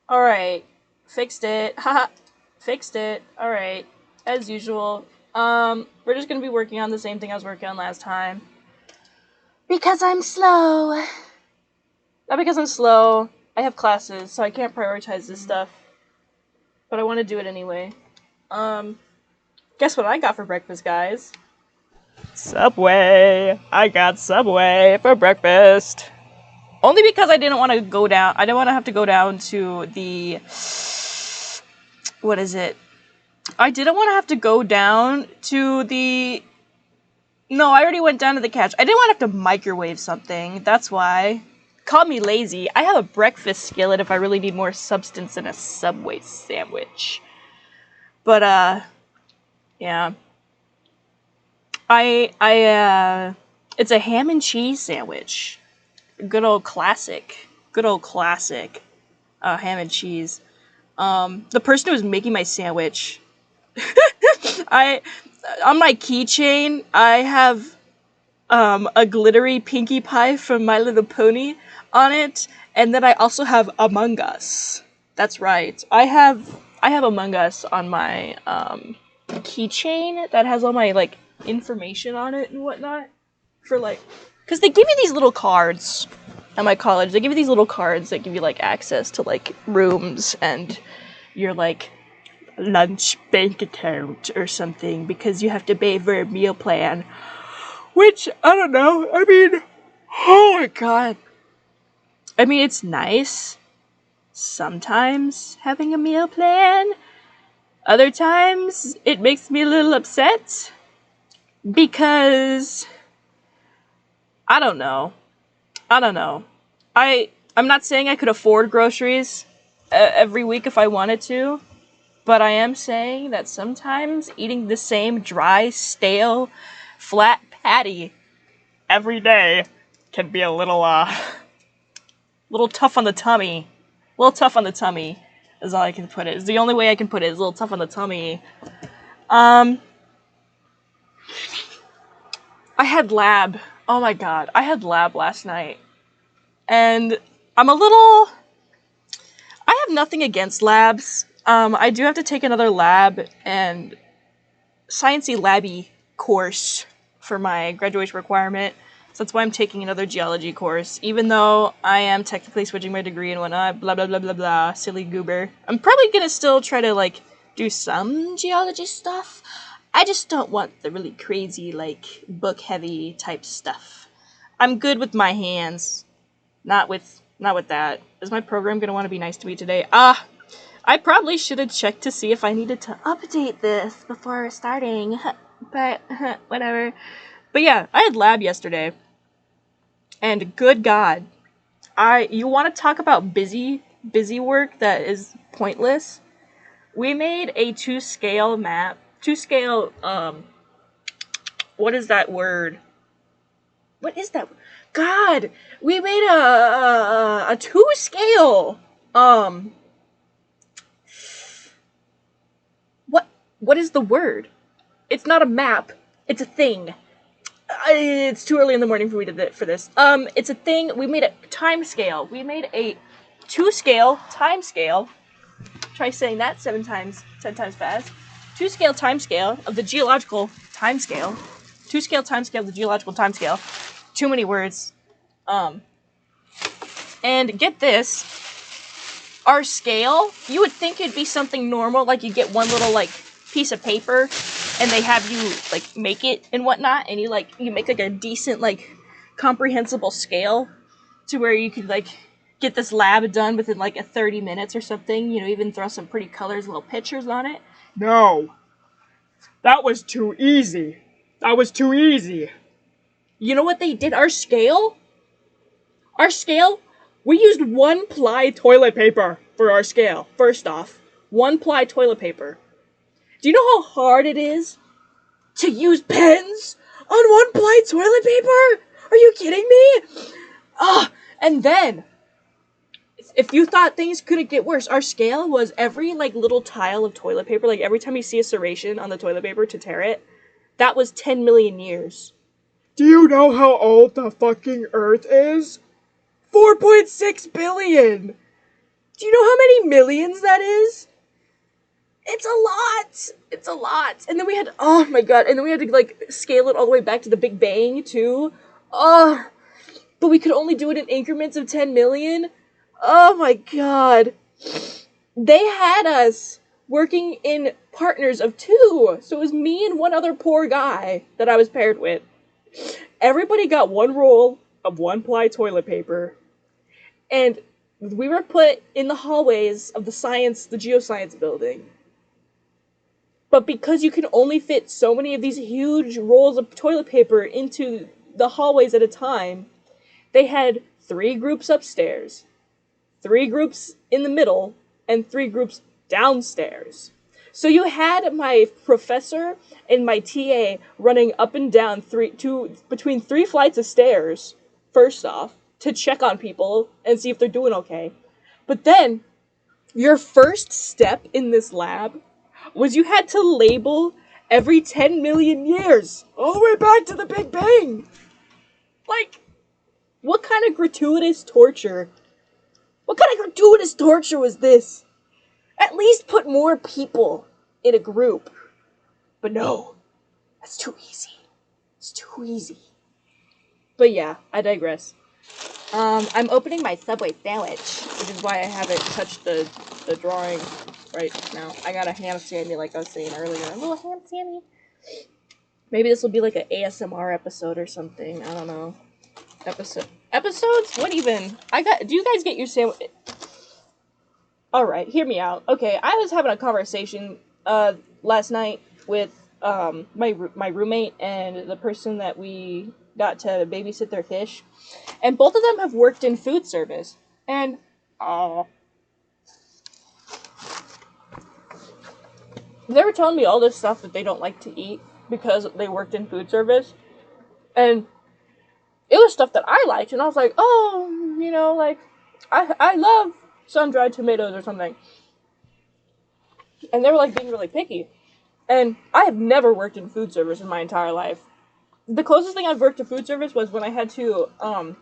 Alright. Fixed it. Haha. Fixed it. Alright. As usual. We're just gonna be working on the same thing I was working on last time. Because I'm slow. Not because I'm slow. I have classes, so I can't prioritize this stuff. But I want to do it anyway. Guess what I got for breakfast, guys? Subway! I got Subway for breakfast. Only because I didn't want to go down. I didn't want to have to go down to the... What is it? I didn't want to have to go down to the... No, I already went down to the couch. I didn't want to have to microwave something. That's why. Call me lazy. I have a breakfast skillet if I really need more substance in a Subway sandwich. But, yeah. It's a ham and cheese sandwich. Good old classic. Ham and cheese. The person who was making my sandwich, on my keychain, I have, a glittery Pinkie Pie from My Little Pony on it, and then I also have Among Us. That's right. I have Among Us on my, keychain that has all my, like, information on it and whatnot. For, like, because they give you these little cards at my college. They give you these little cards that give you, like, access to, like, rooms and your, like, lunch bank account or something because you have to pay for a meal plan. Which, I don't know. I mean, oh my god. I mean, it's nice sometimes having a meal plan. Other times, it makes me a little upset because I don't know. I'm not saying I could afford groceries every week if I wanted to, but I am saying that sometimes eating the same dry, stale, flat patty every day can be a little tough on the tummy. A little tough on the tummy is all I can put it. It's the only way I can put it. Is a little tough on the tummy. I had lab. Oh my god. I had lab last night. And I have nothing against labs. I do have to take another lab and sciencey labby course for my graduation requirement. So that's why I'm taking another geology course, even though I am technically switching my degree and whatnot, blah, blah, blah, blah, blah, silly goober. I'm probably gonna still try to, like, do some geology stuff. I just don't want the really crazy, like, book-heavy type stuff. I'm good with my hands. Not with that. Is my program gonna want to be nice to me today? I probably should have checked to see if I needed to update this before starting. But, whatever. But yeah, I had lab yesterday. And good God. You want to talk about busy work that is pointless? We made a 2-scale map. 2-scale, what is that word? What is that? God! We made a 2-scale, what is the word? It's not a map. It's a thing. It's too early in the morning for me for this. It's a thing. We made a time scale. We made a 2-scale time scale. Try saying that 10 times fast. 2-scale time scale of the geological time scale. 2-scale time scale of the geological time scale. Too many words. And get this. Our scale, you would think it'd be something normal, like you get one little, like, piece of paper and they have you, like, make it and whatnot, and you make, like, a decent, like, comprehensible scale to where you could, like, get this lab done within, like, 30 minutes or something, you know, even throw some pretty colors, little pictures on it. No. That was too easy. You know what they did? Our scale, we used 1-ply toilet paper for our scale, first off. 1-ply toilet paper. Do you know how hard it is to use pens on 1-ply toilet paper? Are you kidding me? And then, if you thought things couldn't get worse, our scale was every, like, little tile of toilet paper, like, every time you see a serration on the toilet paper to tear it, that was 10 million years. Do you know how old the fucking Earth is? 4.6 billion! Do you know how many millions that is? It's a lot. It's a lot. And then we had, oh my god, and then we had to like scale it all the way back to the Big Bang too. Oh, but we could only do it in increments of 10 million. Oh my god. They had us working in partners of 2. So it was me and one other poor guy that I was paired with. Everybody got one roll of 1-ply toilet paper. And we were put in the hallways of the geoscience building. But because you can only fit so many of these huge rolls of toilet paper into the hallways at a time, they had 3 groups upstairs, 3 groups in the middle, and 3 groups downstairs. So you had my professor and my TA running up and down between 3 flights of stairs, first off, to check on people and see if they're doing okay. But then, your first step in this lab was you had to label every 10 million years, all the way back to the Big Bang. Like, what kind of gratuitous torture? What kind of gratuitous torture was this? At least put more people in a group. But no, that's too easy. It's too easy. But yeah, I digress. I'm opening my Subway sandwich, which is why I haven't touched the drawing right now. I got a ham sammy, like I was saying earlier. A little ham sammy. Maybe this will be like an ASMR episode or something. I don't know. Episodes? What even? Do you guys get your sandwich? Alright, hear me out. Okay, I was having a conversation, last night with, my roommate and the person that we got to babysit their fish. And both of them have worked in food service. And, they were telling me all this stuff that they don't like to eat because they worked in food service. And it was stuff that I liked, and I was like, oh, you know, like, I love sun-dried tomatoes or something. And they were, like, being really picky. And I have never worked in food service in my entire life. The closest thing I've worked to food service was when I had to,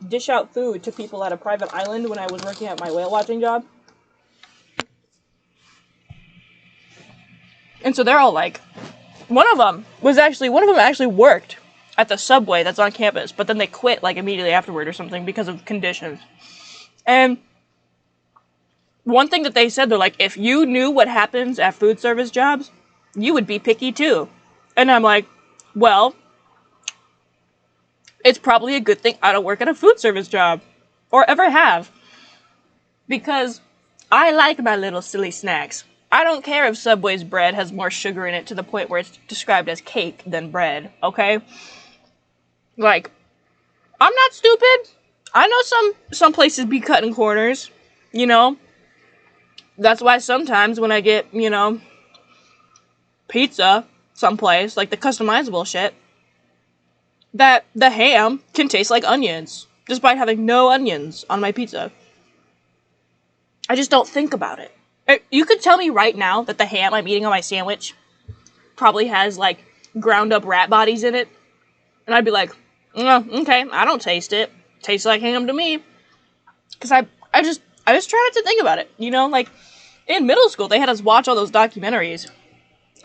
dish out food to people at a private island when I was working at my whale watching job. And so they're all like, one of them actually worked at the Subway that's on campus, but then they quit, like, immediately afterward or something because of conditions. And one thing that they said, they're like, if you knew what happens at food service jobs, you would be picky too. And I'm like, well, it's probably a good thing I don't work at a food service job. Or ever have. Because I like my little silly snacks. I don't care if Subway's bread has more sugar in it to the point where it's described as cake than bread, okay? Like, I'm not stupid. I know some places be cutting corners, you know? That's why sometimes when I get, you know, pizza someplace, like the customizable shit, that the ham can taste like onions, despite having no onions on my pizza. I just don't think about it. You could tell me right now that the ham I'm eating on my sandwich probably has, like, ground up rat bodies in it, and I'd be like, okay, I don't taste it. Tastes like ham to me. Because I just try not to think about it, you know? Like, in middle school, they had us watch all those documentaries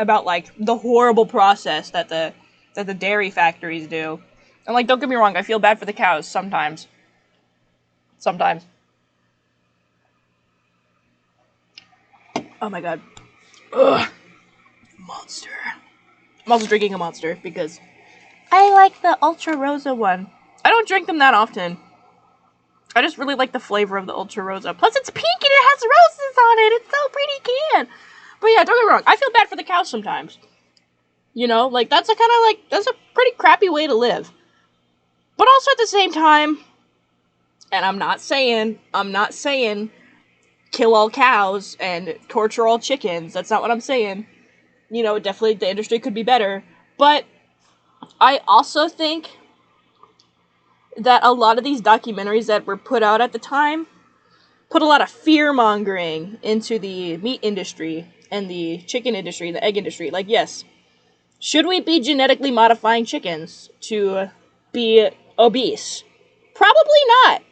about, like, the horrible process that the dairy factories do. And, like, don't get me wrong, I feel bad for the cows sometimes. Sometimes. Oh my god. Ugh. Monster. I'm also drinking a Monster because I like the Ultra Rosa one. I don't drink them that often. I just really like the flavor of the Ultra Rosa. Plus, it's pink and it has roses on it. It's so pretty can. But yeah, don't get me wrong. I feel bad for the cows sometimes. You know, like, that's a pretty crappy way to live. But also at the same time, and I'm not saying kill all cows and torture all chickens. That's not what I'm saying. You know, definitely the industry could be better. But I also think that a lot of these documentaries that were put out at the time put a lot of fear-mongering into the meat industry and the chicken industry and the egg industry. Like, yes, should we be genetically modifying chickens to be obese? Probably not.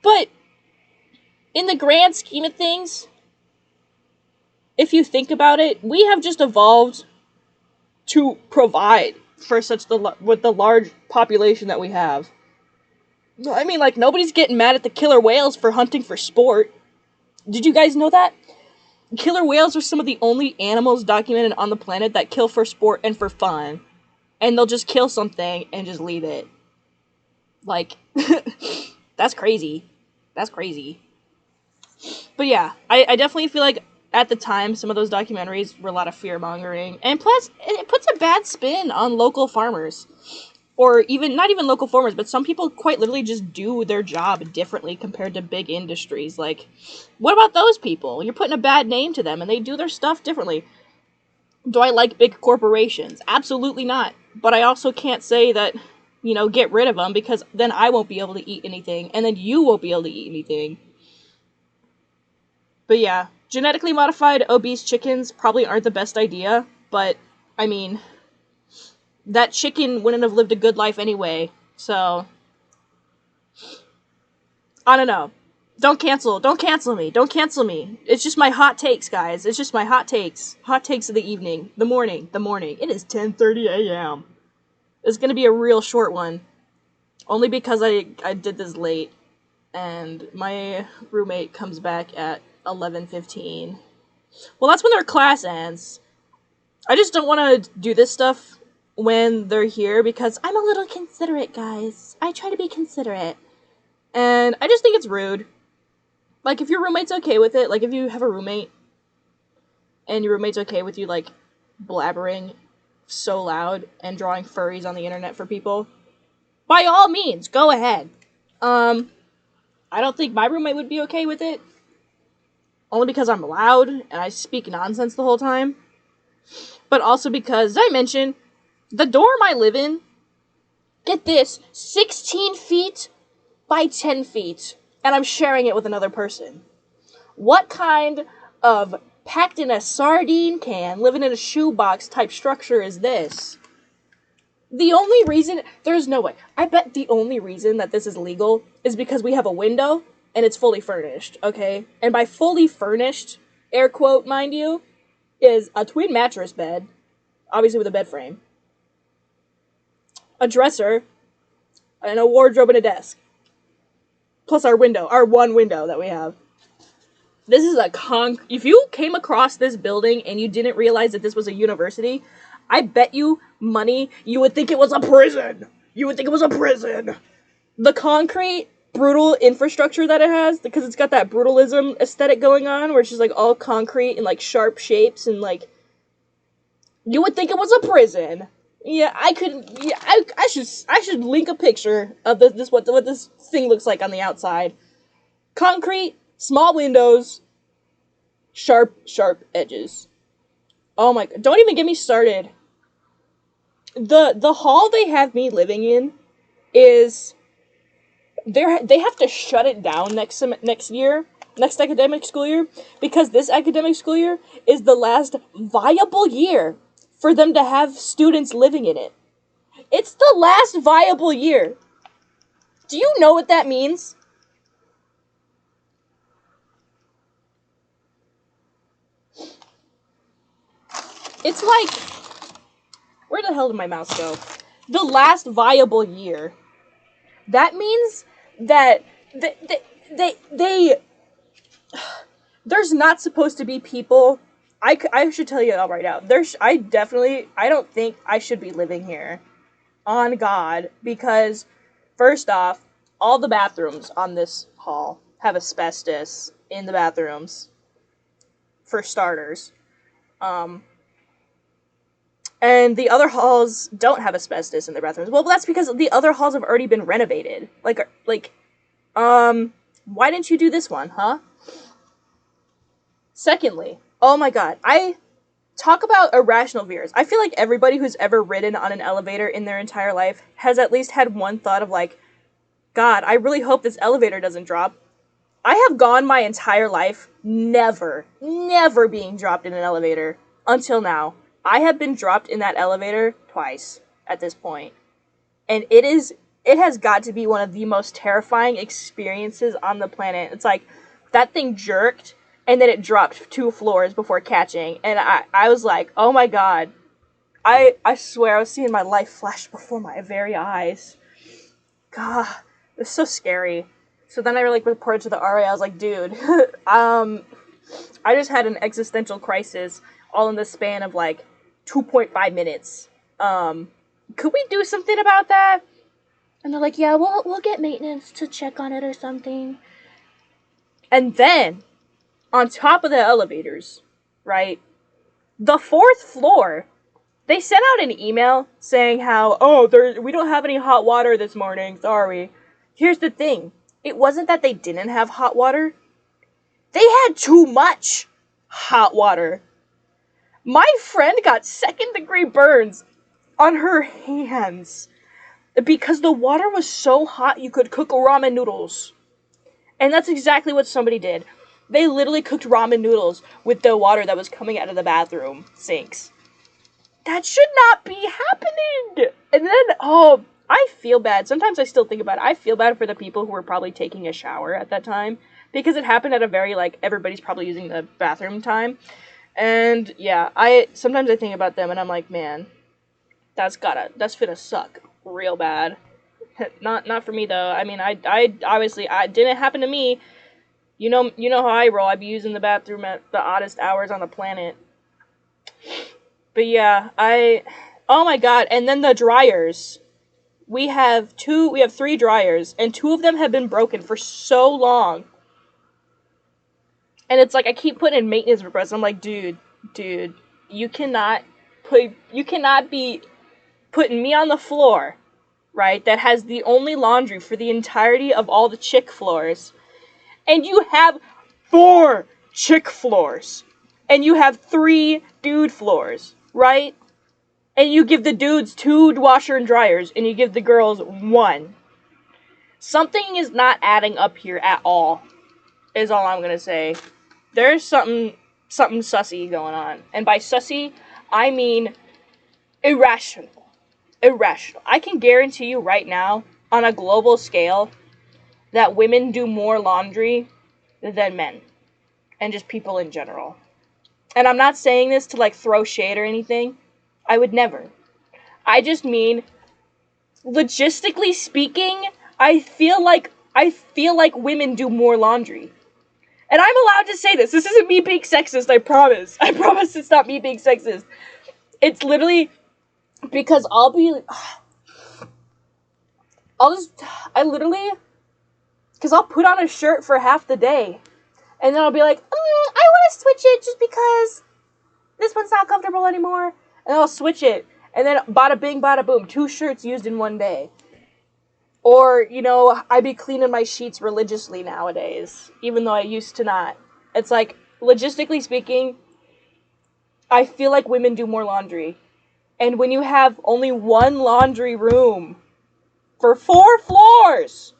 But in the grand scheme of things, if you think about it, we have just evolved to provide for with the large population that we have. I mean, like, nobody's getting mad at the killer whales for hunting for sport. Did you guys know that? Killer whales are some of the only animals documented on the planet that kill for sport and for fun. And they'll just kill something and just leave it. Like, that's crazy. That's crazy. But yeah, I definitely feel like at the time, some of those documentaries were a lot of fear-mongering. And plus, it puts a bad spin on local farmers. Or even, not even local farmers, but some people quite literally just do their job differently compared to big industries. Like, what about those people? You're putting a bad name to them, and they do their stuff differently. Do I like big corporations? Absolutely not. But I also can't say that, get rid of them, because then I won't be able to eat anything, and then you won't be able to eat anything. But yeah, genetically modified obese chickens probably aren't the best idea, but, I mean, that chicken wouldn't have lived a good life anyway, so I don't know. Don't cancel me. Don't cancel me. It's just my hot takes, guys. It's just my hot takes. Hot takes of the evening. The morning. It is 10:30 a.m. It's gonna be a real short one. Only because I did this late. And my roommate comes back at 11:15. Well, that's when their class ends. I just don't want to do this stuff when they're here because I'm a little considerate, guys. I try to be considerate. And I just think it's rude. Like, if your roommate's okay with it, like, if you have a roommate and your roommate's okay with you, like, blabbering so loud and drawing furries on the internet for people, by all means, go ahead. I don't think my roommate would be okay with it. Only because I'm loud and I speak nonsense the whole time. But also because, as I mentioned, the dorm I live in, get this, 16 feet by 10 feet. And I'm sharing it with another person. What kind of packed in a sardine can, living in a shoebox type structure is this? The only reason, there's no way, I bet the only reason that this is legal is because we have a window and it's fully furnished, okay? And by fully furnished, air quote, mind you, is a twin mattress bed, obviously with a bed frame, a dresser, and a wardrobe and a desk. Plus our one window that we have. This is if you came across this building and you didn't realize that this was a university, I bet you money you would think it was a prison. The concrete, brutal infrastructure that it has, because it's got that brutalism aesthetic going on, where it's just, like, all concrete and, like, sharp shapes, and, like, you would think it was a prison. Yeah, I should link a picture of what this thing looks like on the outside. Concrete, small windows, sharp edges. Oh my god, don't even get me started. The hall they have me living in is they have to shut it down next academic school year, because this academic school year is the last viable year for them to have students living in it. It's the last viable year. Do you know what that means? It's like, where the hell did my mouse go? The last viable year. That means that there's not supposed to be people. I should tell you all right now. I don't think I should be living here. On God. Because, first off, all the bathrooms on this hall have asbestos in the bathrooms. For starters. And the other halls don't have asbestos in their bathrooms. Well, that's because the other halls have already been renovated. Why didn't you do this one, huh? Secondly, oh my god, I talk about irrational fears. I feel like everybody who's ever ridden on an elevator in their entire life has at least had one thought of, like, God, I really hope this elevator doesn't drop. I have gone my entire life never being dropped in an elevator until now. I have been dropped in that elevator twice at this point. And it has got to be one of the most terrifying experiences on the planet. It's like, that thing jerked, and then it dropped 2 floors before catching, and I was like, oh my god. I swear I was seeing my life flash before my very eyes. God, it's so scary. So then I like reported to the RA. I was like, dude, I just had an existential crisis all in the span of like 2.5 minutes. Could we do something about that? And they're like, yeah, we'll get maintenance to check on it or something. And then, on top of the elevators, right, the 4th floor, they sent out an email saying how, we don't have any hot water this morning, sorry. Here's the thing. It wasn't that they didn't have hot water. They had too much hot water. My friend got 2nd-degree burns on her hands because the water was so hot you could cook ramen noodles. And that's exactly what somebody did. They literally cooked ramen noodles with the water that was coming out of the bathroom sinks. That should not be happening! And then, I feel bad. Sometimes I still think about it. I feel bad for the people who were probably taking a shower at that time. Because it happened at a very, everybody's probably using the bathroom time. And, yeah, sometimes I think about them and I'm like, man, that's finna suck real bad. Not for me, though. I mean, I obviously, it didn't happen to me. You know how I roll. I be using the bathroom at the oddest hours on the planet. But yeah, oh my god, and then the dryers. We have 3 dryers, and 2 of them have been broken for so long. And it's like, I keep putting in maintenance requests. I'm like, dude, you cannot be putting me on the floor, right, that has the only laundry for the entirety of all the chick floors. And you have 4 chick floors. And you have 3 dude floors, right? And you give the dudes 2 washer and dryers, and you give the girls 1. Something is not adding up here at all, is all I'm gonna say. There's something sussy going on. And by sussy, I mean irrational. I can guarantee you right now, on a global scale, that women do more laundry than men. And just people in general. And I'm not saying this to, throw shade or anything. I would never. I just mean, logistically speaking, I feel like women do more laundry. And I'm allowed to say this. This isn't me being sexist, I promise. I promise it's not me being sexist. It's literally because because I'll put on a shirt for half the day. And then I'll be like, I want to switch it just because this one's not comfortable anymore. And I'll switch it. And then bada bing, bada boom. 2 shirts used in one day. Or, I be cleaning my sheets religiously nowadays. Even though I used to not. It's like, logistically speaking, I feel like women do more laundry. And when you have only 1 laundry room for 4 floors,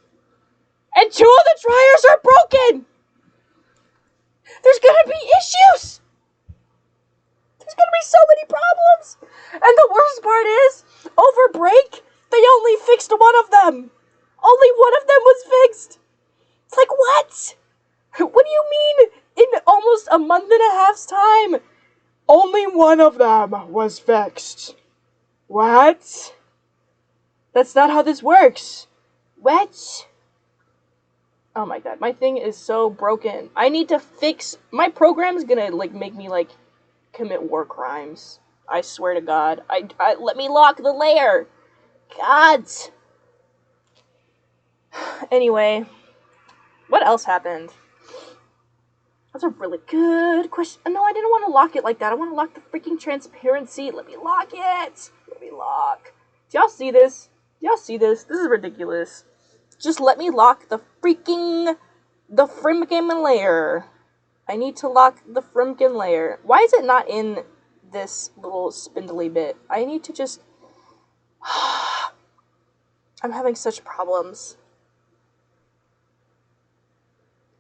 and 2 of the dryers are broken, there's gonna be issues! There's gonna be so many problems! And the worst part is, over break, they only fixed 1 of them! Only 1 of them was fixed! It's like, what? What do you mean, in almost a month and a half's time? Only 1 of them was fixed. What? That's not how this works. What? Oh my god, my thing is so broken. I need to fix... My program's gonna, make me, commit war crimes. I swear to God. Let me lock the layer! God! Anyway. What else happened? That's a really good question. No, I didn't want to lock it like that. I want to lock the freaking transparency. Let me lock it! Let me lock. Do y'all see this? This is ridiculous. Just let me lock the frimkin layer. I need to lock the frimkin layer. Why is it not in this little spindly bit? I need to just... I'm having such problems.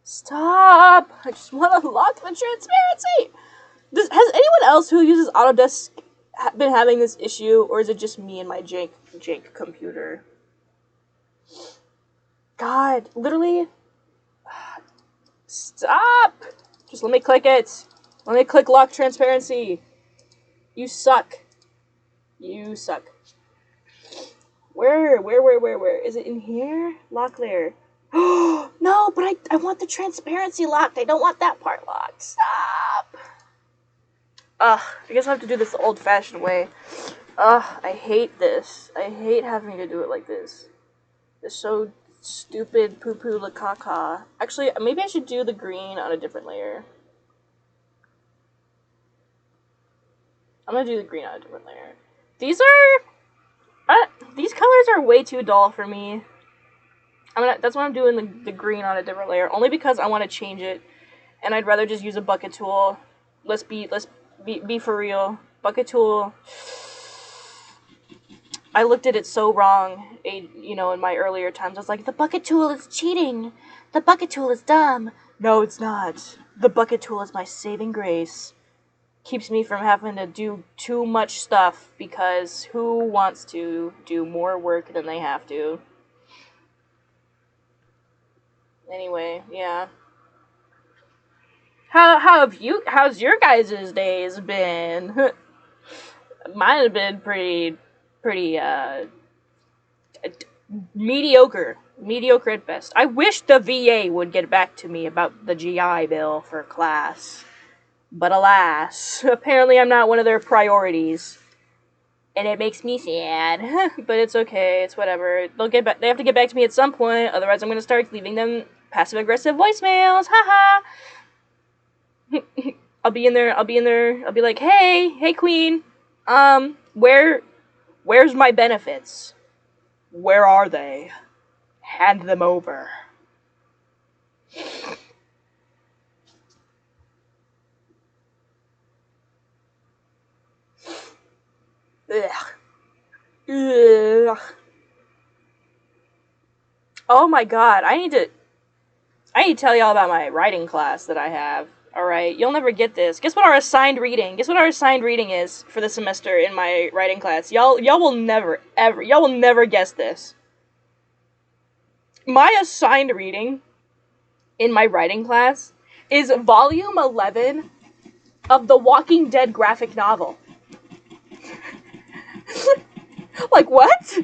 Stop! I just want to lock the transparency! Has anyone else who uses Autodesk been having this issue, or is it just me and my jank computer? God, literally... Stop! Just let me click it. Let me click lock transparency. You suck. You suck. Where? Is it in here? Lock layer. No, but I want the transparency locked. I don't want that part locked. Stop. I guess I have to do this the old-fashioned way. I hate this. I hate having to do it like this. It's so stupid, poo-poo la caca. Actually, maybe I should do the green on a different layer. I'm gonna do the green on a different layer. These colors are way too dull for me. That's why I'm doing the green on a different layer, only because I want to change it, and I'd rather just use a bucket tool. Let's be for real. Bucket tool. I looked at it so wrong, in my earlier times. I was like, the bucket tool is cheating. The bucket tool is dumb. No, it's not. The bucket tool is my saving grace. Keeps me from having to do too much stuff, because who wants to do more work than they have to? Anyway, yeah. How's your guys' days been? Mine have been pretty mediocre at best. I wish the VA would get back to me about the GI Bill for class. But alas, apparently I'm not one of their priorities. And it makes me sad. But it's okay, it's whatever. They have to get back to me at some point, otherwise I'm gonna start leaving them passive-aggressive voicemails. Haha. I'll be like, hey queen, where's my benefits? Where are they? Hand them over. Ugh. Oh my god, I need to tell y'all about my writing class that I have. Alright, you'll never get this. Guess what our assigned reading is for the semester in my writing class. Y'all will never guess this. My assigned reading in my writing class is volume 11 of the Walking Dead graphic novel. Like, what?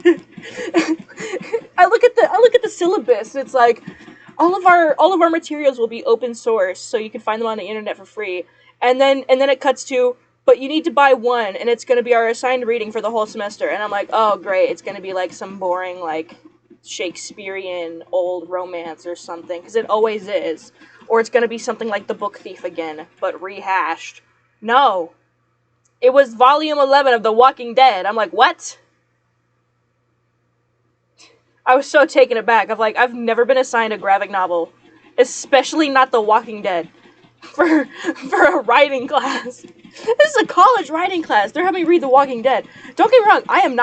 I look at the syllabus, and it's like, all of our materials will be open source, so you can find them on the internet for free. And then it cuts to, but you need to buy one, and it's gonna be our assigned reading for the whole semester. And I'm like, oh great, it's gonna be like some boring, like, Shakespearean old romance or something, because it always is. Or it's gonna be something like The Book Thief again, but rehashed. No. It was volume 11 of The Walking Dead. I'm like, what? I was so taken aback. I've never been assigned a graphic novel, especially not The Walking Dead, for a writing class. This is a college writing class. They're having me read The Walking Dead. Don't get me wrong. I'm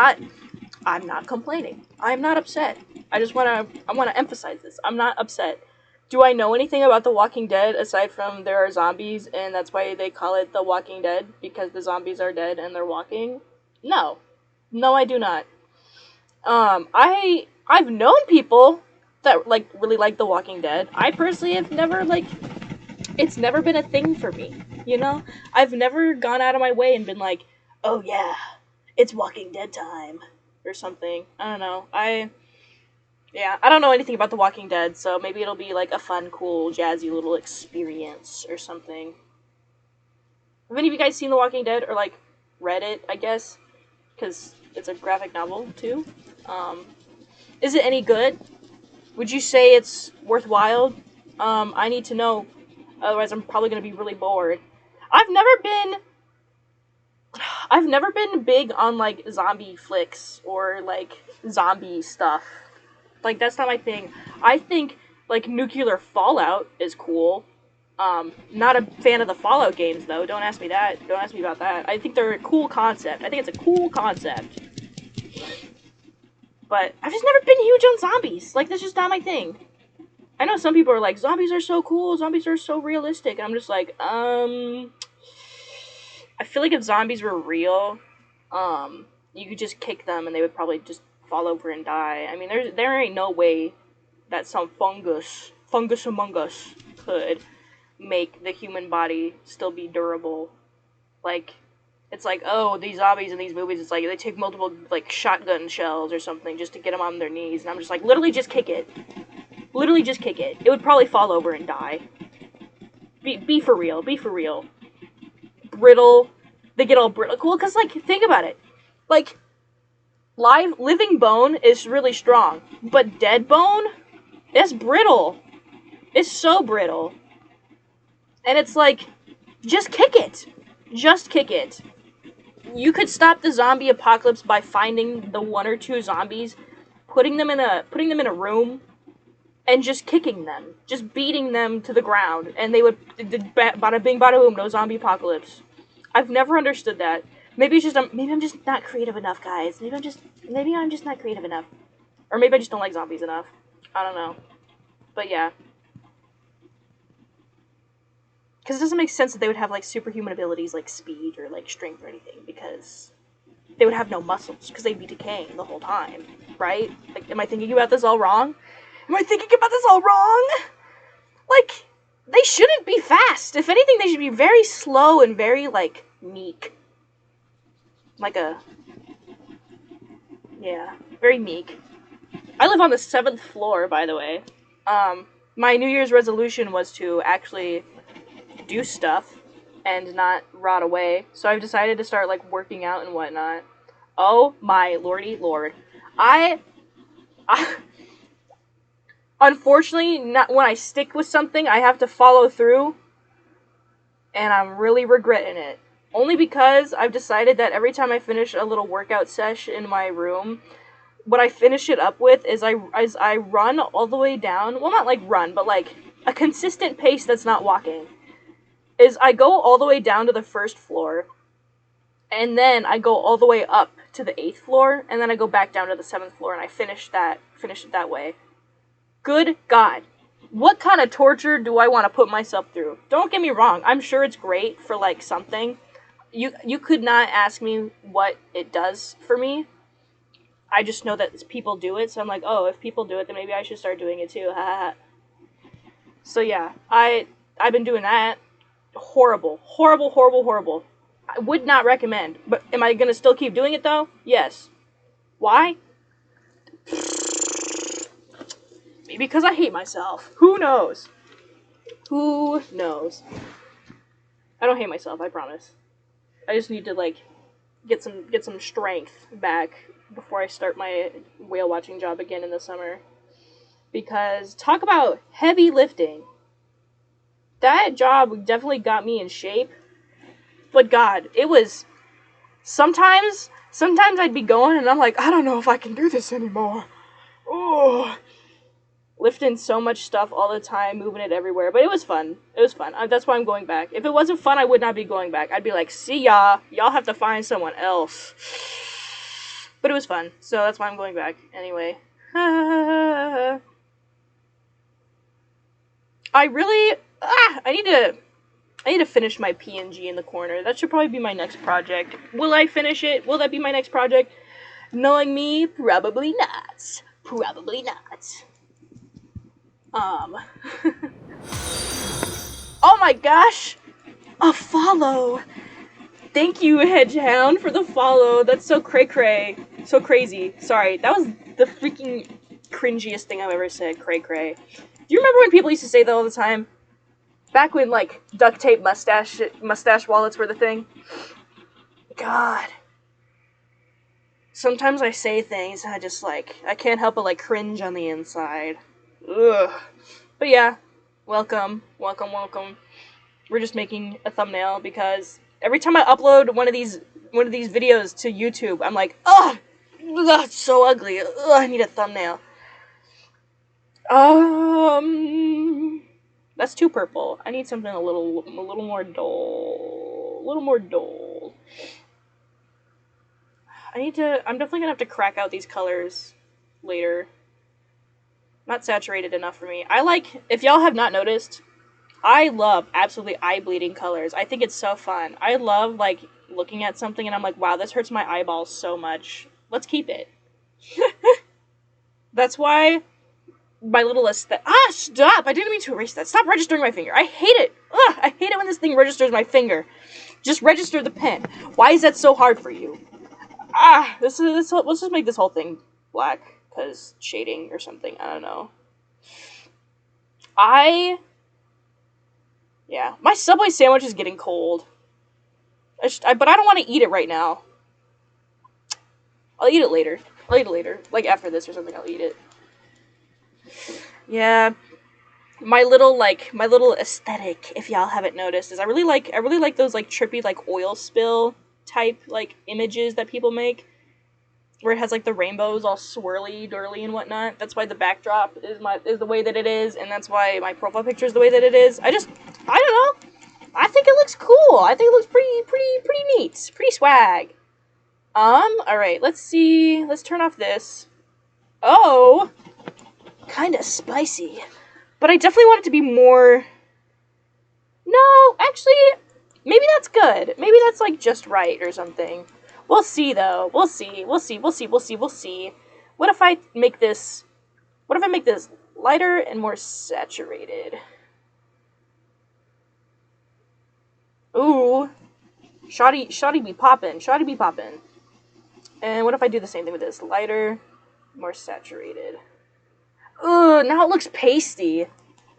not complaining. I'm not upset. I want to emphasize this. I'm not upset. Do I know anything about The Walking Dead aside from there are zombies and that's why they call it The Walking Dead, because the zombies are dead and they're walking? No. No, I do not. I've known people that, really like The Walking Dead. I personally have never, it's never been a thing for me, you know? I've never gone out of my way and been like, oh yeah, it's Walking Dead time, or something. I don't know. I don't know anything about The Walking Dead, so maybe it'll be, a fun, cool, jazzy little experience, or something. Have any of you guys seen The Walking Dead, or, read it, I guess? Because it's a graphic novel, too. Is it any good? Would you say it's worthwhile? I need to know. Otherwise, I'm probably going to be really bored. I've never been big on, zombie flicks or, zombie stuff. That's not my thing. I think, Nuclear Fallout is cool. Not a fan of the Fallout games, though. Don't ask me that. Don't ask me about that. I think they're a cool concept. I think it's a cool concept. But I've just never been huge on zombies. That's just not my thing. I know some people are like, zombies are so cool, zombies are so realistic. And I'm just like, I feel like if zombies were real, you could just kick them and they would probably just fall over and die. I mean, there ain't no way that some fungus among us could. make the human body still be durable. Like, it's like, oh, these zombies in these movies, it's like they take multiple, like, shotgun shells or something just to get them on their knees. And I'm just like, literally just kick it. Literally just kick it. It would probably fall over and die. Be for real. Be for real. Brittle. They get all brittle. Well, because, like, think about it. Like, living bone is really strong. But dead bone is brittle. It's so brittle. And it's like, just kick it. Just kick it. You could stop the zombie apocalypse by finding the 1 or 2 zombies, putting them in a room, and just kicking them, just beating them to the ground, and they would bada bing bada boom, no zombie apocalypse. I've never understood that. Maybe it's just maybe I'm just not creative enough, guys. Maybe I'm just not creative enough, or maybe I just don't like zombies enough. I don't know, but yeah. Because it doesn't make sense that they would have, like, superhuman abilities like speed or, like, strength or anything, because they would have no muscles, because they'd be decaying the whole time, right? Like, am I thinking about this all wrong? Am I thinking about this all wrong? Like, they shouldn't be fast. If anything, they should be very slow and very, like, meek. Like yeah, very meek. I live on the 7th floor, by the way. My New Year's resolution was to actually do stuff and not rot away. So I've decided to start, like, working out and whatnot. Oh my lordy lord. I unfortunately, not when I stick with something, I have to follow through, and I'm really regretting it. Only because I've decided that every time I finish a little workout sesh in my room, what I finish it up with is I run all the way down. Well, not like run, but like a consistent pace that's not walking. Is I go all the way down to the 1st floor, and then I go all the way up to the 8th floor, and then I go back down to the 7th floor, and I finish it that way. Good God. What kind of torture do I want to put myself through? Don't get me wrong, I'm sure it's great for, like, something. You could not ask me what it does for me. I just know that people do it, so I'm like, oh, if people do it, then maybe I should start doing it too. So yeah, I've been doing that. Horrible. Horrible, horrible, horrible. I would not recommend. But am I going to still keep doing it, though? Yes. Why? Maybe because I hate myself. Who knows? Who knows? I don't hate myself, I promise. I just need to, like, get some strength back before I start my whale watching job again in the summer. Because, talk about heavy lifting. That job definitely got me in shape. But God, it was... Sometimes I'd be going and I'm like, I don't know if I can do this anymore. Oh, lifting so much stuff all the time, moving it everywhere. But it was fun. It was fun. That's why I'm going back. If it wasn't fun, I would not be going back. I'd be like, see ya. Y'all have to find someone else. But it was fun. So that's why I'm going back. Anyway. I need to finish my PNG in the corner. That should probably be my next project. Will I finish it? Will that be my next project? Knowing me, probably not. Probably not. Oh my gosh! A follow! Thank you, Hedgehound, for the follow. That's so cray-cray. So crazy. Sorry, that was the freaking cringiest thing I've ever said, cray-cray. Do you remember when people used to say that all the time? Back when, like, duct tape mustache wallets were the thing? God. Sometimes I say things and I just, like, I can't help but, like, cringe on the inside. Ugh. But yeah, welcome. We're just making a thumbnail because every time I upload one of these videos to YouTube, I'm like, ugh, it's so ugly. Ugh, I need a thumbnail. That's too purple. I need something a little more dull. A little more dull. I'm definitely gonna have to crack out these colors later. Not saturated enough for me. If y'all have not noticed, I love absolutely eye-bleeding colors. I think it's so fun. I love, like, looking at something and I'm like, wow, this hurts my eyeballs so much. Let's keep it. That's why my little aesthetic. Stop! I didn't mean to erase that. Stop registering my finger. I hate it. Ugh, I hate it when this thing registers my finger. Just register the pen. Why is that so hard for you? Let's just make this whole thing black, because shading or something. I don't know. Yeah, my Subway sandwich is getting cold. But I don't want to eat it right now. I'll eat it later. Like after this or something, I'll eat it. Yeah. My little aesthetic, if y'all haven't noticed, is I really like those like trippy like oil spill type like images that people make, where it has like the rainbows all swirly, dirly, and whatnot. That's why the backdrop is the way that it is, and that's why my profile picture is the way that it is. I don't know. I think it looks cool. I think it looks pretty neat, pretty swag. All right. Let's see. Let's turn off this. Oh, kind of spicy. But I definitely want it to be more... No, actually, maybe that's good. Maybe that's, like, just right or something. We'll see, though. We'll see. What if I make this... lighter and more saturated? Ooh. Shoddy be poppin'. And what if I do the same thing with this? Lighter, more saturated. Ugh, now it looks pasty.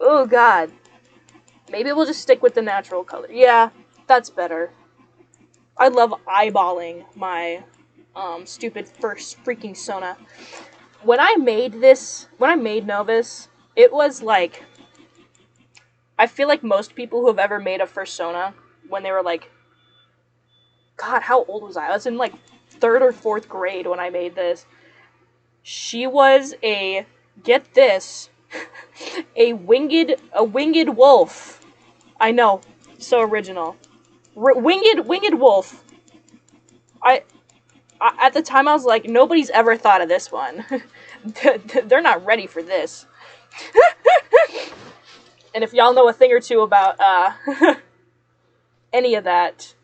Oh, God. Maybe we'll just stick with the natural color. Yeah, that's better. I love eyeballing my stupid first freaking Sona. When I made Novus, it was like... I feel like most people who have ever made a first Sona, when they were like... God, how old was I? I was in like 3rd or 4th grade when I made this. She was a... Get this... a winged wolf. I know, so original. Winged wolf. I at the time I was like, nobody's ever thought of this one. They're not ready for this. And if y'all know a thing or two about any of that,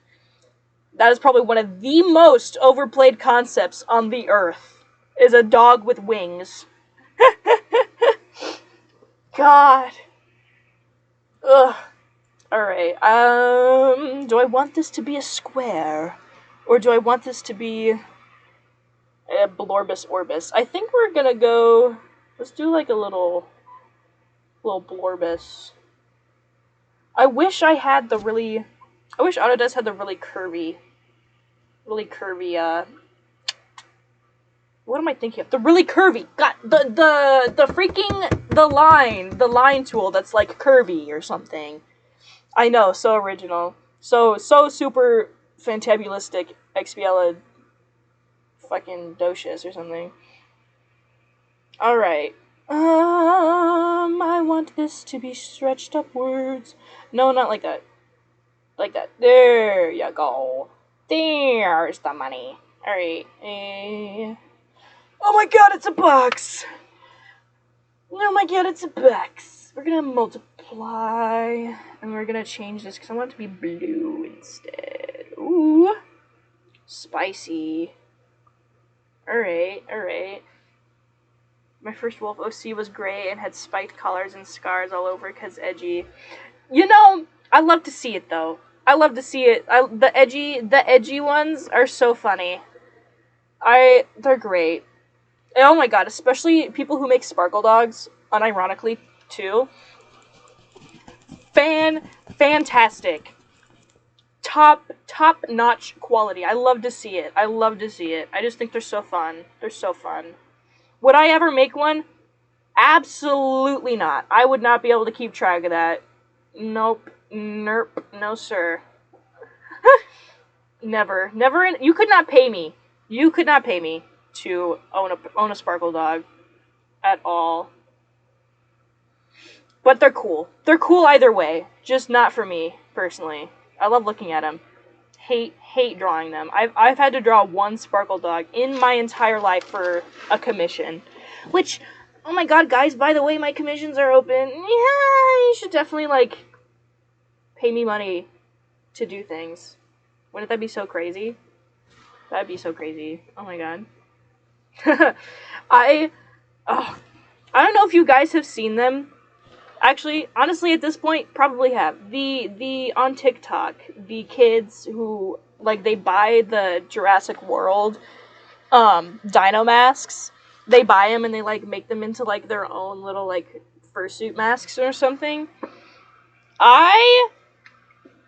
that is probably one of the most overplayed concepts on the earth. Is a dog with wings. God. Ugh. Alright, do I want this to be a square? Or do I want this to be a blorbus orbis? I think we're gonna go... Let's do like a little blorbus. I wish I had the really... I wish Autodesk had the really curvy... What am I thinking of? The really curvy. God, the freaking... The line tool that's like curvy or something. I know, so original. So super fantabulistic expiala fucking docious or something. Alright. I want this to be stretched upwards. No, not like that. Like that. There you go. There's the money. Alright. Oh my god, it's a box! Oh my god, it's a box. We're gonna multiply, and we're gonna change this, because I want it to be blue instead. Ooh. Spicy. Alright. My first Wolf OC was gray and had spiked collars and scars all over because edgy. You know, I love to see it, though. I love to see it. The edgy ones are so funny. They're great. Oh my god, especially people who make sparkle dogs, unironically, too. Fantastic. Top-notch quality. I love to see it. I just think they're so fun. Would I ever make one? Absolutely not. I would not be able to keep track of that. Nope. Nerp. No, sir. Never. You could not pay me. To own a sparkle dog at all. But they're cool. They're cool either way. Just not for me, personally. I love looking at them. Hate drawing them. I've had to draw one sparkle dog in my entire life for a commission. Which, oh my god, guys, by the way, my commissions are open. Yeah, you should definitely, pay me money to do things. Wouldn't that be so crazy? That'd be so crazy. Oh my god. I don't know if you guys have seen them. Actually, honestly, at this point, probably have. The on TikTok, the kids who, like, they buy the Jurassic World dino masks. They buy them and they, like, make them into, like, their own little, like, fursuit masks or something.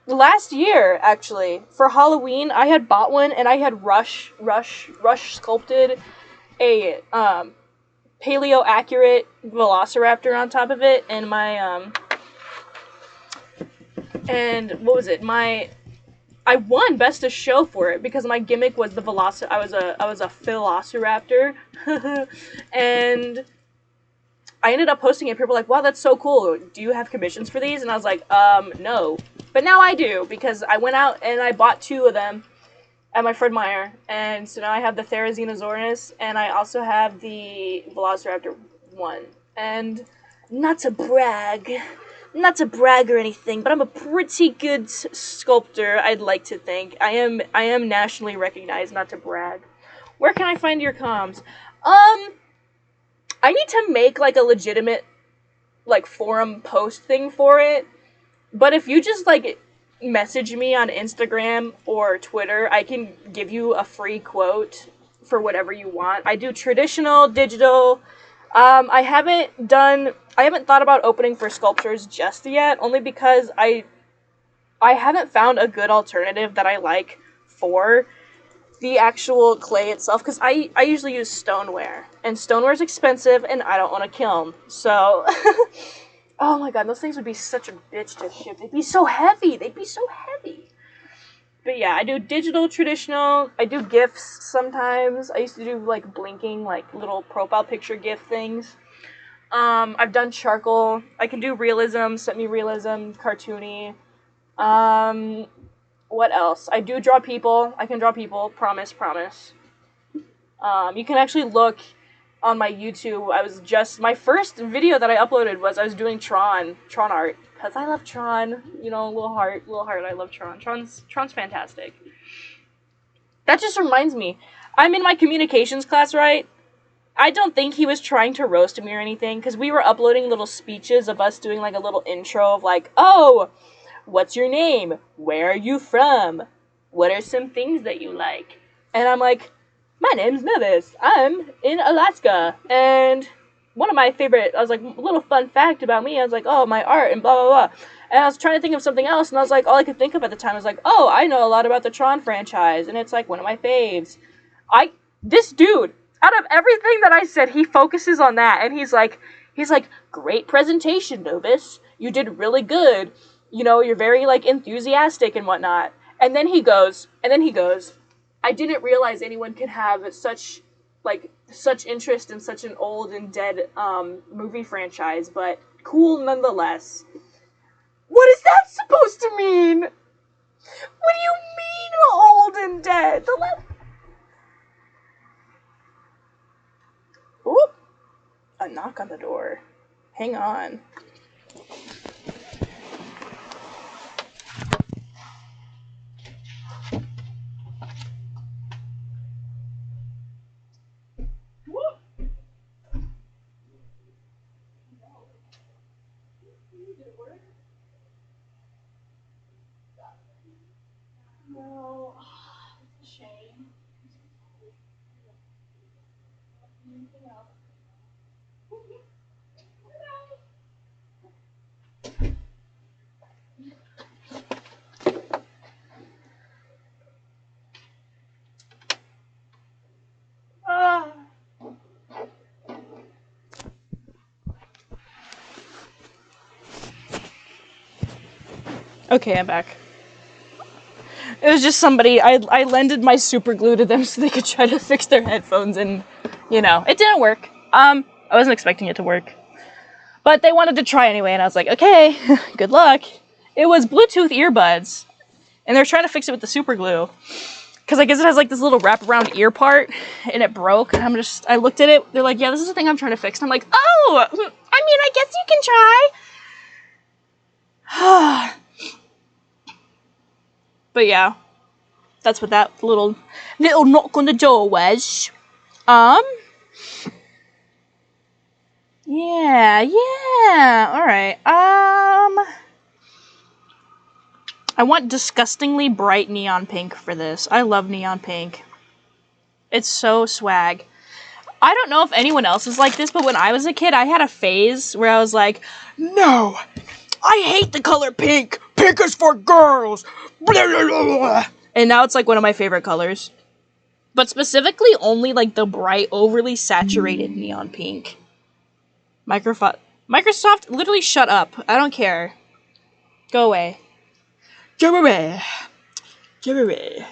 Last year, actually, for Halloween, I had bought one and I had rush sculpted a, paleo accurate velociraptor on top of it, and and what was it? I won best of show for it because my gimmick was the I was a velociraptor, and I ended up posting it. People were like, "Wow, that's so cool. Do you have commissions for these?" And I was like, no. But now I do, because I went out and I bought 2 of them at my Fred Meyer, and so now I have the Therizinosaurus, and I also have the Velociraptor 1. And not to brag or anything, but I'm a pretty good sculptor, I'd like to think. I am nationally recognized, not to brag. Where can I find your comms? I need to make, like, a legitimate, like, forum post thing for it. But if you just, like, message me on Instagram or Twitter, I can give you a free quote for whatever you want. I do traditional, digital. I haven't thought about opening for sculptures just yet, only because I haven't found a good alternative that I like for the actual clay itself, because I usually use stoneware, and stoneware is expensive, and I don't want to kiln, so... Oh my god, those things would be such a bitch to ship. They'd be so heavy! But yeah, I do digital, traditional, I do GIFs sometimes. I used to do, like, blinking, like, little profile picture GIF things. I've done charcoal. I can do realism, semi-realism, cartoony. What else? I do draw people. I can draw people. Promise. You can actually look on my YouTube. My first video that I uploaded was I was doing Tron art, because I love Tron. You know, little heart, I love Tron. Tron's fantastic. That just reminds me, I'm in my communications class, right? I don't think he was trying to roast me or anything, because we were uploading little speeches of us doing, like, a little intro of, like, oh, what's your name? Where are you from? What are some things that you like? And I'm like, my name's Nevis. I'm in Alaska. And one of my favorite, I was like, little fun fact about me, I was like, oh, my art and blah, blah, blah. And I was trying to think of something else, and I was like, all I could think of at the time was like, oh, I know a lot about the Tron franchise, and it's like one of my faves. This dude, out of everything that I said, he focuses on that, and he's like, great presentation, Novus. You did really good. You know, you're very, like, enthusiastic and whatnot. And then he goes, I didn't realize anyone could have such interest in such an old and dead movie franchise, but cool nonetheless. What is that supposed to mean? What do you mean old and dead? Oop! A knock on the door. Hang on. No, it's a shame. Okay, I'm back. It was just somebody, I lended my super glue to them so they could try to fix their headphones, and, you know, it didn't work. I wasn't expecting it to work. But they wanted to try anyway, and I was like, okay, good luck. It was Bluetooth earbuds, and they're trying to fix it with the super glue. Because I guess it has, like, this little wraparound ear part, and it broke. I looked at it, they're like, yeah, this is the thing I'm trying to fix. And I'm like, oh, I mean, I guess you can try. But yeah, that's what that little knock on the door was. Yeah, yeah. All right. I want disgustingly bright neon pink for this. I love neon pink. It's so swag. I don't know if anyone else is like this, but when I was a kid, I had a phase where I was like, no, I hate the color pink. Pink is for girls. Blah, blah, blah, blah. And now it's like one of my favorite colors. But specifically only like the bright, overly saturated neon pink. Microsoft, literally shut up. I don't care. Go away. Go away. Go away.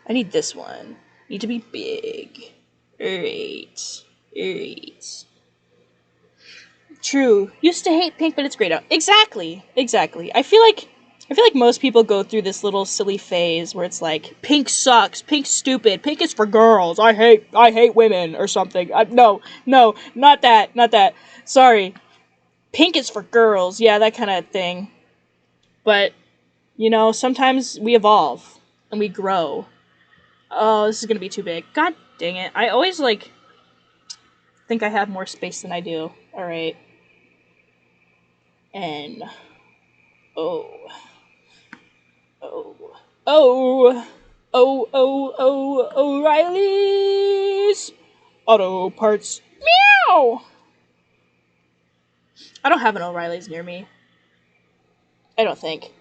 I need this one. Need to be big. Alright. Alright. True. Used to hate pink, but it's great out. Exactly. Exactly. I feel like most people go through this little silly phase where it's like, pink sucks, pink's stupid, pink is for girls, I hate women, or something. No, not that. Sorry. Pink is for girls, yeah, that kind of thing. But, you know, sometimes we evolve, and we grow. Oh, this is gonna be too big. God dang it. I always, like, think I have more space than I do. Alright. N. O. Oh. Oh. O'Reilly's Auto Parts. Meow! I don't have an O'Reilly's near me. I don't think.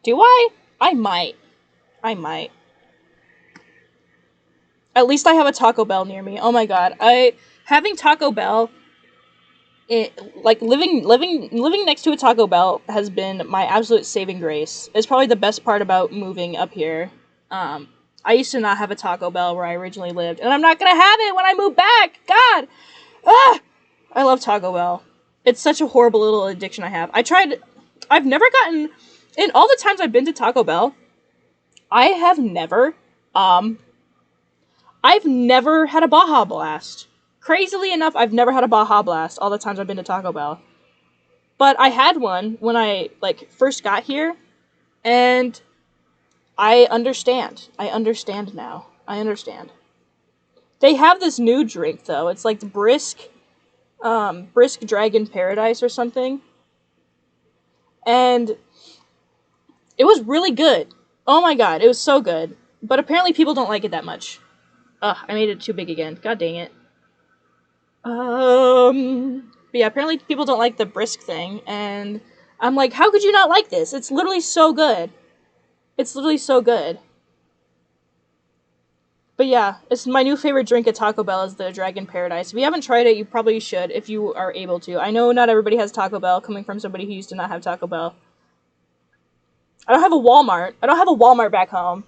Do I? I might. I might. At least I have a Taco Bell near me. Oh my god. Having Taco Bell, like living next to a Taco Bell has been my absolute saving grace. It's probably the best part about moving up here. I used to not have a Taco Bell where I originally lived, and I'm not gonna have it when I move back. God, I love Taco Bell. It's such a horrible little addiction I have. I've never gotten, in all the times I've been to Taco Bell, I have never, I've never had a Baja Blast. Crazily enough, I've never had a Baja Blast all the times I've been to Taco Bell. But I had one when I, like, first got here, and I understand. I understand now. I understand. They have this new drink, though. It's like the Brisk Dragon Paradise or something. And it was really good. Oh my god, it was so good. But apparently people don't like it that much. Ugh, I made it too big again. God dang it. But yeah, apparently people don't like the brisk thing, and I'm like, how could you not like this? It's literally so good. It's literally so good. But yeah, it's my new favorite drink at Taco Bell is the Dragon Paradise. If you haven't tried it, you probably should if you are able to. I know not everybody has Taco Bell, coming from somebody who used to not have Taco Bell. I don't have a Walmart. I don't have a Walmart back home.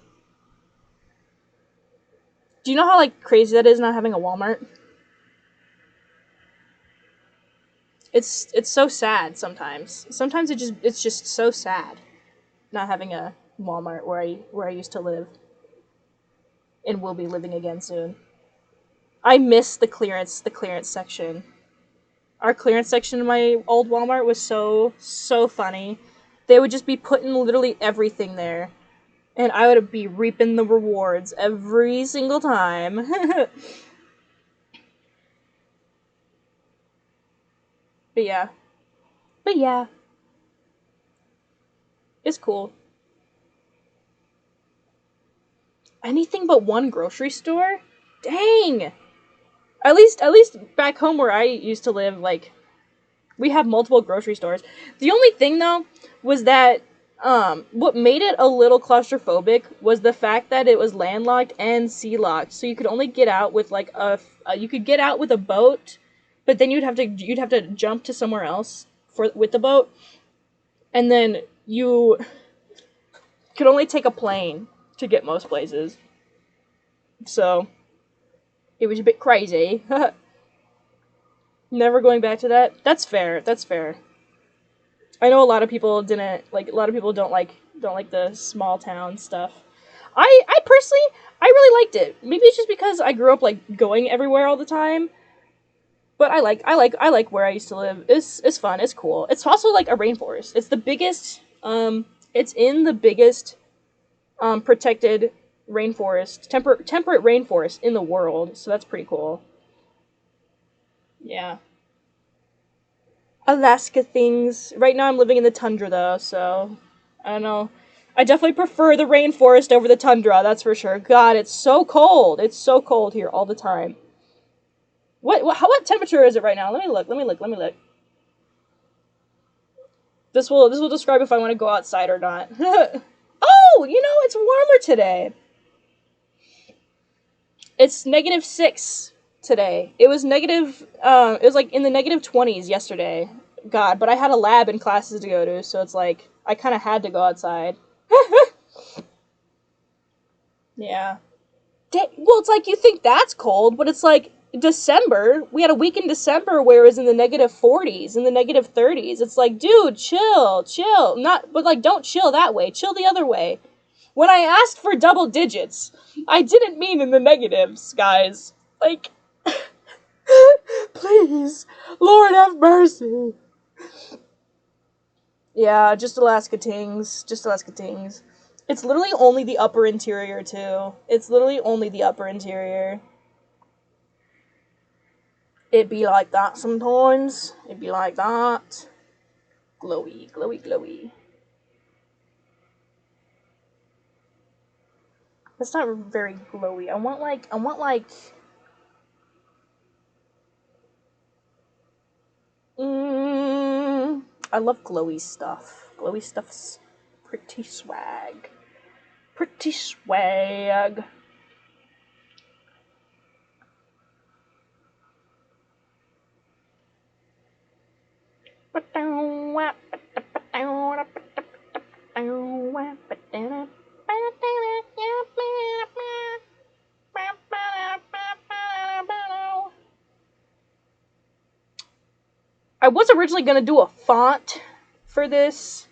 Do you know how, like, crazy that is not having a Walmart? It's so sad sometimes. Sometimes it's just so sad not having a Walmart where I used to live and will be living again soon. I miss the clearance section. Our clearance section in my old Walmart was so funny. They would just be putting literally everything there, and I would be reaping the rewards every single time. But yeah. But yeah. It's cool. Anything but one grocery store? Dang! At least back home where I used to live, like, we have multiple grocery stores. The only thing, though, was that, what made it a little claustrophobic was the fact that it was landlocked and sea-locked, so you could only get out with, like, you could get out with a boat, but then you'd have to jump to somewhere else with the boat, and then you could only take a plane to get most places. So, it was a bit crazy. Never going back to that. That's fair. That's fair. I know a lot of people didn't like. A lot of people don't like the small town stuff. I personally, I really liked it. Maybe it's just because I grew up like going everywhere all the time. But I like where I used to live. It's fun. It's cool. It's also like a rainforest. It's the biggest. It's in the biggest protected rainforest, temperate rainforest in the world. So that's pretty cool. Yeah. Alaska things. Right now I'm living in the tundra though, so I don't know. I definitely prefer the rainforest over the tundra, that's for sure. God, it's so cold. It's so cold here all the time. What temperature is it right now? Let me look. This will describe if I want to go outside or not. Oh, it's warmer today. It's -6 today. It was it was like in the -20s yesterday. God, but I had a lab and classes to go to, so it's like I kind of had to go outside. Yeah. Well, it's like you think that's cold, but it's like December. We had a week in December where it was in the -40s, in the -30s. It's like, dude, chill. Not, but like, don't chill that way. Chill the other way. When I asked for double digits, I didn't mean in the negatives, guys. Like, please, Lord have mercy. Yeah, just Alaska Tings. Just Alaska Tings. It's literally only the upper interior, too. It's literally only the upper interior. It be like that sometimes. It be like that. Glowy, glowy, glowy. That's not very glowy. I want like, I love glowy stuff. Glowy stuff's pretty swag. Pretty swag. I was originally gonna do a font for this,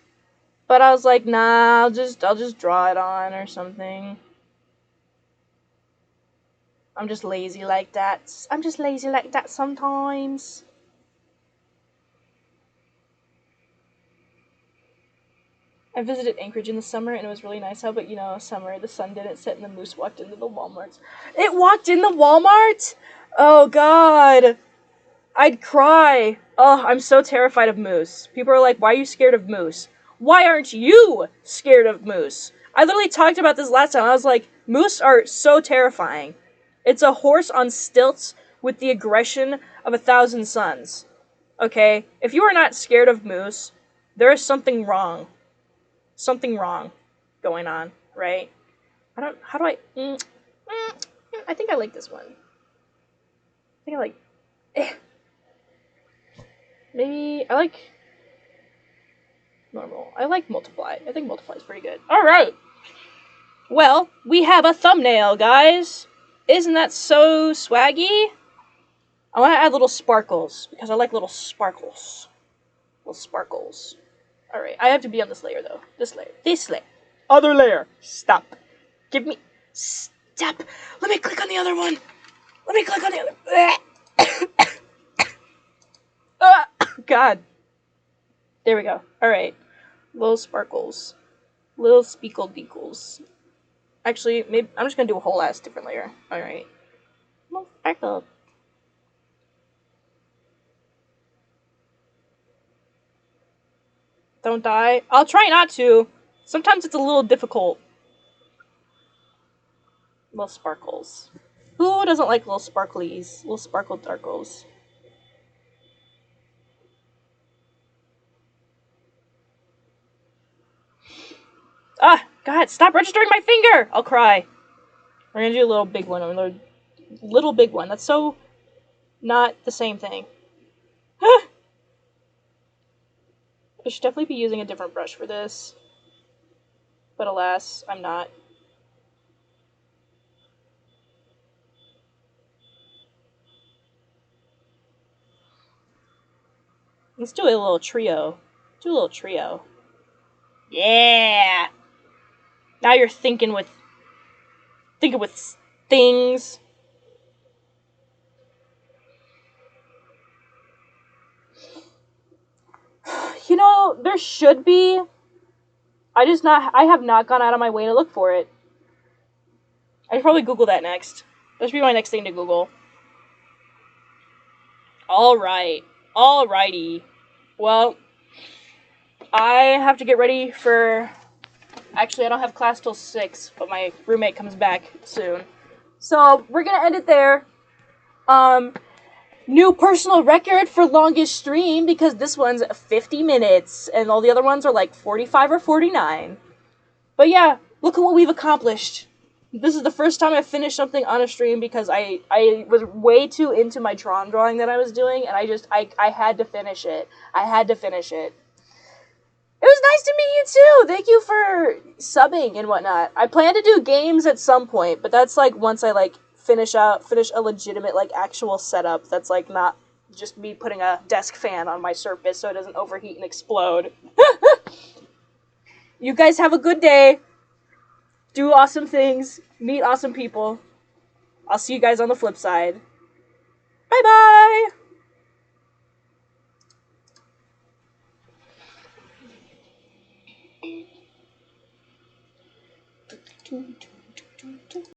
but I was like, nah, I'll just draw it on or something. I'm just lazy like that. I'm just lazy like that sometimes. I visited Anchorage in the summer and it was really nice out, but summer, the sun didn't set and the moose walked into the Walmart. It walked in the Walmart? Oh god. I'd cry. Oh, I'm so terrified of moose. People are like, why are you scared of moose? Why aren't you scared of moose? I literally talked about this last time. I was like, moose are so terrifying. It's a horse on stilts with the aggression of 1,000 suns. Okay? If you are not scared of moose, there is something wrong. Something wrong going on, right? How do I, I think I like this one. I think I like, maybe, I like normal. I like multiply. I think multiply is pretty good. Alright! Well, we have a thumbnail, guys! Isn't that so swaggy? I want to add little sparkles, because I like little sparkles. Little sparkles. Alright, I have to be on this layer, though. This layer. This layer. Other layer. Stop. Give me... Stop! Let me click on the other one! Let me click on the other... God. There we go. Alright. Little sparkles. Little speakle deakles. Actually, maybe I'm just gonna do a whole ass different layer. Alright. Little sparkle. Don't die. I'll try not to. Sometimes it's a little difficult. Little sparkles. Who doesn't like little sparklies? Little sparkle darkles. Ah! God, stop registering my finger! I'll cry. We're gonna do a little big one. A little big one. That's so not the same thing. I should definitely be using a different brush for this. But alas, I'm not. Let's do a little trio. Do a little trio. Yeah! Now you're thinking with things. There should be. I have not gone out of my way to look for it. I should probably Google that next. That should be my next thing to Google. Alright. Alrighty. Well, I have to get ready for. Actually, I don't have class till 6, but my roommate comes back soon. So we're gonna end it there. Um, New personal record for longest stream because this one's 50 minutes and all the other ones are like 45 or 49. But yeah, look at what we've accomplished. This is the first time I've finished something on a stream because I was way too into my Tron drawing that I was doing, and I had to finish it. I had to finish it. It was nice to meet you too. Thank you for subbing and whatnot. I plan to do games at some point, but that's like once I like finish a legitimate like actual setup that's like not just me putting a desk fan on my Surface so it doesn't overheat and explode. You guys have a good day. Do awesome things. Meet awesome people. I'll see you guys on the flip side. Bye bye!